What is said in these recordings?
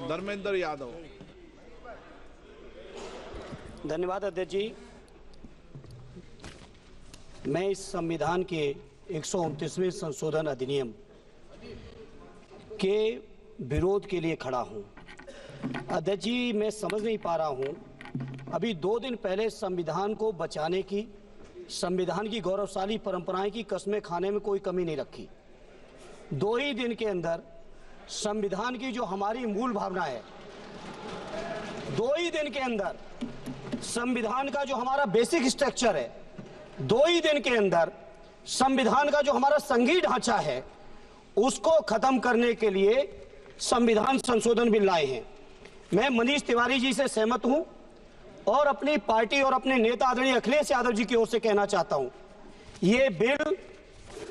धर्मेंद्र यादव। धन्यवाद अध्यक्ष जी। मैं इस संविधान के 129वें संशोधन अधिनियम के विरोध के लिए खड़ा हूं। अध्यक्ष जी, मैं समझ नहीं पा रहा हूं, अभी 2 दिन पहले संविधान को बचाने की, संविधान की गौरवशाली परंपराएं की कस्में खाने में कोई कमी नहीं रखी। 2 ही दिन के अंदर संविधान की जो हमारी मूल भावना है, 2 ही दिन के अंदर संविधान का जो हमारा बेसिक स्ट्रक्चर है, 2 ही दिन के अंदर संविधान का जो हमारा संघीय ढांचा है, उसको खत्म करने के लिए संविधान संशोधन बिल लाए हैं। मैं मनीष तिवारी जी से सहमत हूं और अपनी पार्टी और अपने नेता आदरणीय अखिलेश यादव जी की ओर से कहना चाहता हूं, ये बिल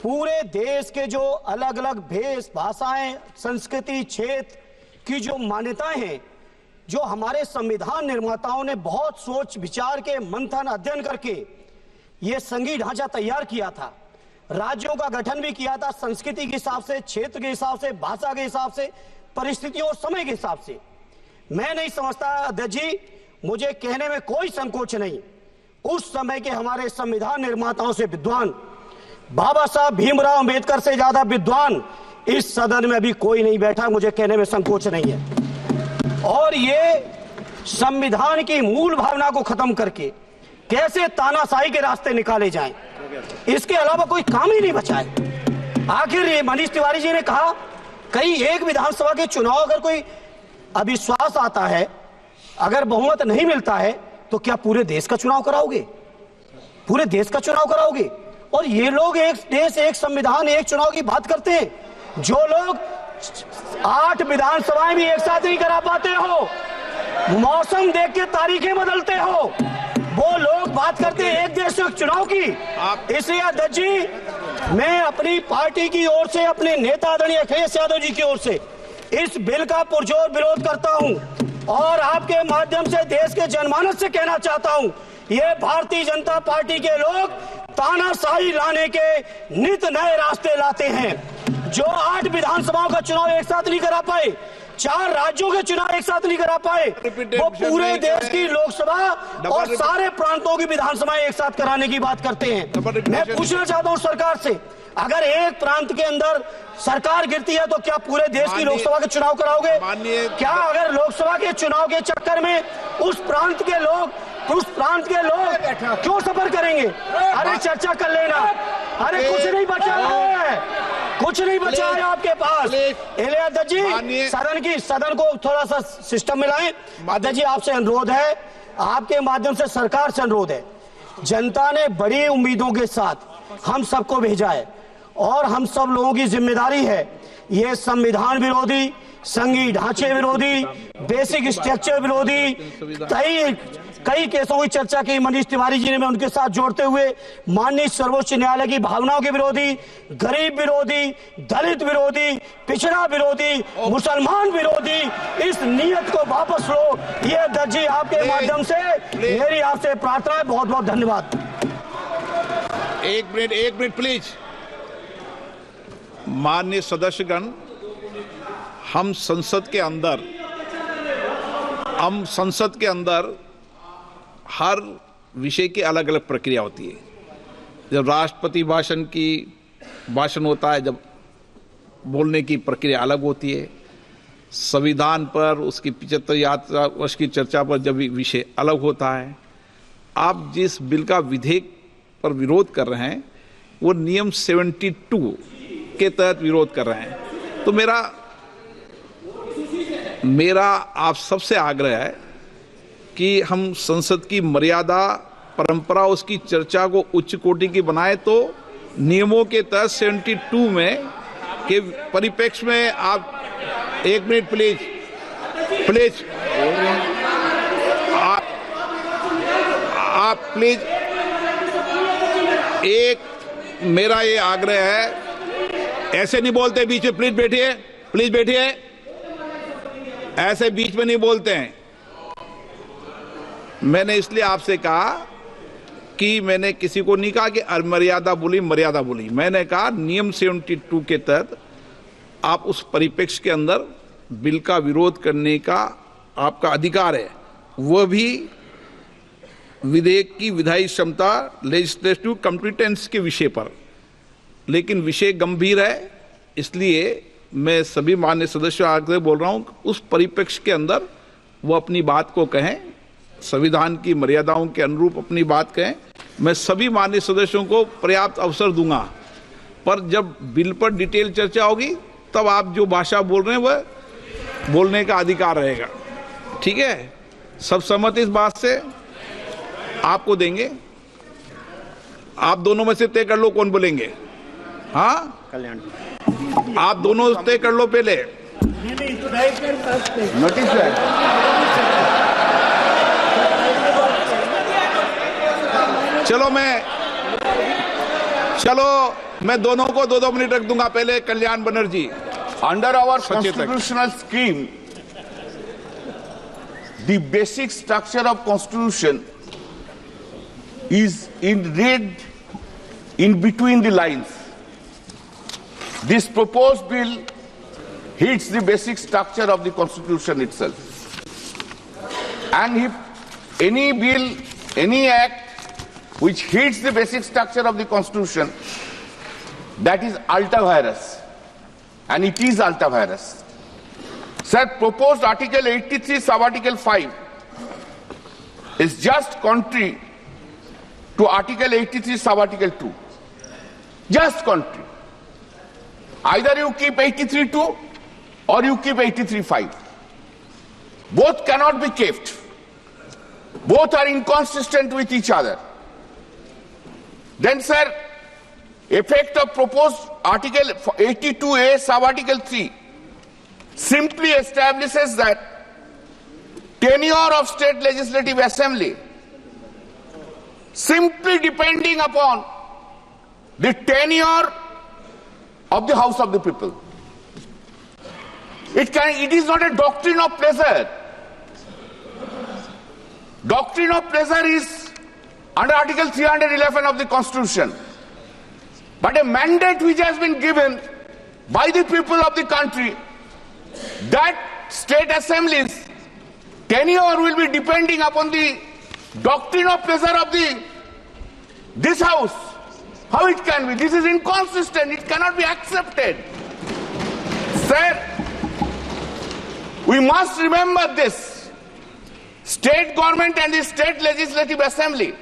पूरे देश के जो अलग अलग भेष, भाषाएं, संस्कृति, क्षेत्र की जो मान्यताएं हैं, जो हमारे संविधान निर्माताओं ने बहुत सोच विचार के मंथन अध्ययन करके ये संघीय ढांचा तैयार किया था, राज्यों का गठन भी किया था, संस्कृति के हिसाब से, क्षेत्र के हिसाब से, भाषा के हिसाब से, परिस्थितियों और समय के हिसाब से। मैं नहीं समझता अध्यक्ष जी, मुझे कहने में कोई संकोच नहीं, उस समय के हमारे संविधान निर्माताओं से विद्वान, बाबा साहब भीमराव अंबेडकर से ज्यादा विद्वान इस सदन में अभी कोई नहीं बैठा, मुझे कहने में संकोच नहीं है। और ये संविधान की मूल भावना को खत्म करके कैसे तानाशाही के रास्ते निकाले जाएं, इसके अलावा कोई काम ही नहीं बचा है। आखिर ये मनीष तिवारी जी ने कहा, कई एक विधानसभा के चुनाव अगर कोई अविश्वास आता है, अगर बहुमत नहीं मिलता है, तो क्या पूरे देश का चुनाव कराओगे? पूरे देश का चुनाव कराओगे? और ये लोग एक देश, एक संविधान, एक चुनाव की बात करते हैं। जो लोग 8 विधानसभाएं भी एक साथ नहीं करा पाते हो, मौसम देख के तारीखें बदलते हो, वो लोग बात करते हैं एक देश एक चुनाव की। इसलिए अध्यक्ष जी, मैं अपनी पार्टी की ओर से, अपने नेता आदरणीय अखिलेश यादव जी की ओर से इस बिल का पुरजोर विरोध करता हूं और आपके माध्यम से देश के जनमानस से कहना चाहता हूं, ये भारतीय जनता पार्टी के लोग तानाशाही लाने के नित नए रास्ते लाते हैं। जो 8 विधानसभाओं का चुनाव एक साथ नहीं करा पाए, 4 राज्यों के चुनाव एक साथ नहीं करा पाए, वो पूरे देश की लोकसभा और सारे प्रांतों की विधानसभाएं एक साथ कराने की बात करते हैं। मैं पूछना चाहता हूं सरकार से, अगर एक प्रांत के अंदर सरकार गिरती है तो क्या पूरे देश की लोकसभा के चुनाव कराओगे? क्या अगर लोकसभा के चुनाव के चक्कर में उस प्रांत के लोग क्यों सफर करेंगे? अरे चर्चा कर लेना। अरे कुछ नहीं बचा है, कुछ नहीं बचा है आपके पास। अध्यक्ष जी, सदन को थोड़ा सा सिस्टम में लाएं। अध्यक्ष जी, आपसे अनुरोध है, आपके माध्यम से सरकार से अनुरोध है, जनता ने बड़ी उम्मीदों के साथ हम सबको भेजा है और हम सब लोगों की जिम्मेदारी है, ये संविधान विरोधी, संघीय ढांचे विरोधी, बेसिक स्ट्रक्चर विरोधी कई केसों की चर्चा की मनीष तिवारी जी ने, मैं उनके साथ जोड़ते हुए माननीय सर्वोच्च न्यायालय की भावनाओं के विरोधी, गरीब विरोधी, दलित विरोधी, पिछड़ा विरोधी, मुसलमान विरोधी इस नियत को वापस लो। ये अध्यक्ष जी, आपके माध्यम से मेरी आपसे प्रार्थना है। बहुत बहुत धन्यवाद। एक मिनट प्लीज। माननीय सदस्यगण, हम संसद के अंदर हर विषय की अलग अलग प्रक्रिया होती है। जब राष्ट्रपति भाषण होता है, जब बोलने की प्रक्रिया अलग होती है। संविधान पर उसकी 75 वर्ष की चर्चा पर जब विषय अलग होता है। आप जिस बिल का विधेयक पर विरोध कर रहे हैं, वो नियम 72 के तहत विरोध कर रहे हैं। तो मेरा आप सबसे आग्रह है कि हम संसद की मर्यादा, परंपरा, उसकी चर्चा को उच्च कोटि की बनाए। तो नियमों के तहत 72 में के परिप्रेक्ष्य में आप 1 मिनट प्लीज आप प्लीज, एक मेरा ये आग्रह है, ऐसे नहीं बोलते बीच में। प्लीज बैठिए, ऐसे बीच में नहीं बोलते हैं। मैंने इसलिए आपसे कहा कि मैंने किसी को नहीं कहा कि मर्यादा बोली। मैंने कहा नियम 72 के तहत आप उस परिप्रेक्ष्य के अंदर बिल का विरोध करने का आपका अधिकार है, वह भी विधेयक की विधायी क्षमता, लेजिस्लेटिव कॉम्पिटेंस के विषय पर। लेकिन विषय गंभीर है, इसलिए मैं सभी मान्य सदस्यों आगे बोल रहा हूं, उस परिप्रेक्ष्य के अंदर वो अपनी बात को कहें, संविधान की मर्यादाओं के अनुरूप अपनी बात कहें। मैं सभी मान्य सदस्यों को पर्याप्त अवसर दूंगा, पर जब बिल पर डिटेल चर्चा होगी तब आप जो भाषा बोल रहे हैं वह बोलने का अधिकार रहेगा। ठीक है, सब सहमत इस बात से? आपको देंगे, आप दोनों में से तय कर लो कौन बोलेंगे। हाँ, कल्याण आप दोनों तय कर लो पहले। नोटिस है, चलो मैं दोनों को 2-2 मिनट रख दूंगा। पहले Kalyan Banerjee. Under our constitutional scheme, the basic structure of constitution is in read in between the lines. This proposed bill hits the basic structure of the constitution itself. And if any bill, any act which hits the basic structure of the constitution, that is ultra vires. And it is ultra vires. Sir, proposed Article 83 sub-Article 5 is just contrary to Article 83 sub-Article 2. Just contrary. Either you keep 83.2 or you keep 83.5. Both cannot be kept. Both are inconsistent with each other. Then, sir, effect of proposed Article 82A sub-Article 3 simply establishes that tenure of state legislative assembly simply depending upon the tenure of the House of the People. It is not a doctrine of pleasure. Doctrine of pleasure is under Article 311 of the Constitution. But a mandate which has been given by the people of the country that state assemblies tenure will be depending upon the doctrine of pleasure of this house. How it can be? This is inconsistent. It cannot be accepted. Sir, we must remember this. State government and the state legislative assembly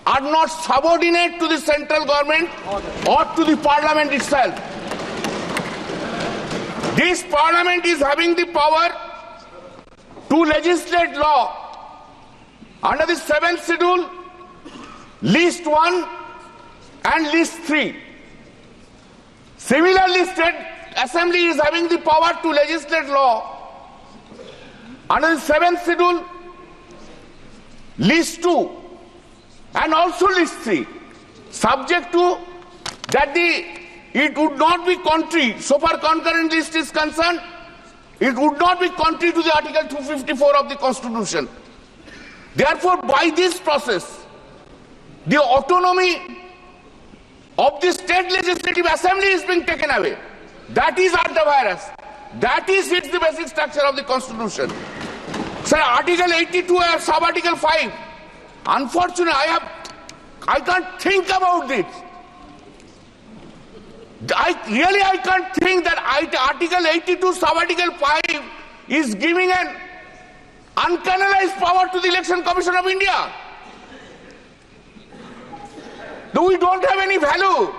are not subordinate to the central government or to the parliament itself. This parliament is having the power to legislate law under the 7th schedule, list 1 and list 3. Similarly, state assembly is having the power to legislate law under the 7th schedule, list 2 and also list 3, subject to that it would not be contrary, so far concurrent list is concerned, it would not be contrary to the Article 254 of the Constitution. Therefore, by this process, the autonomy of the state legislative assembly is being taken away. That is ultra vires. That is hits the basic structure of the Constitution. Sir, Article 82 or sub-Article 5, unfortunately, I can't think about it. I can't think that Article 82 sub-Article 5 is giving an uncanonized power to the Election Commission of India. Though we don't have any value,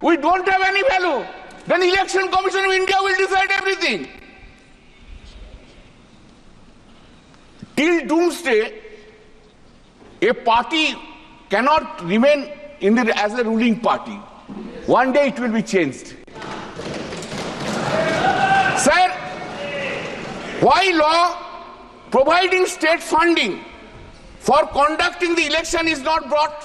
we don't have any value, then Election Commission of India will decide everything. Till doomsday, a party cannot remain as a ruling party. One day it will be changed. Sir, why law providing state funding for conducting the election is not brought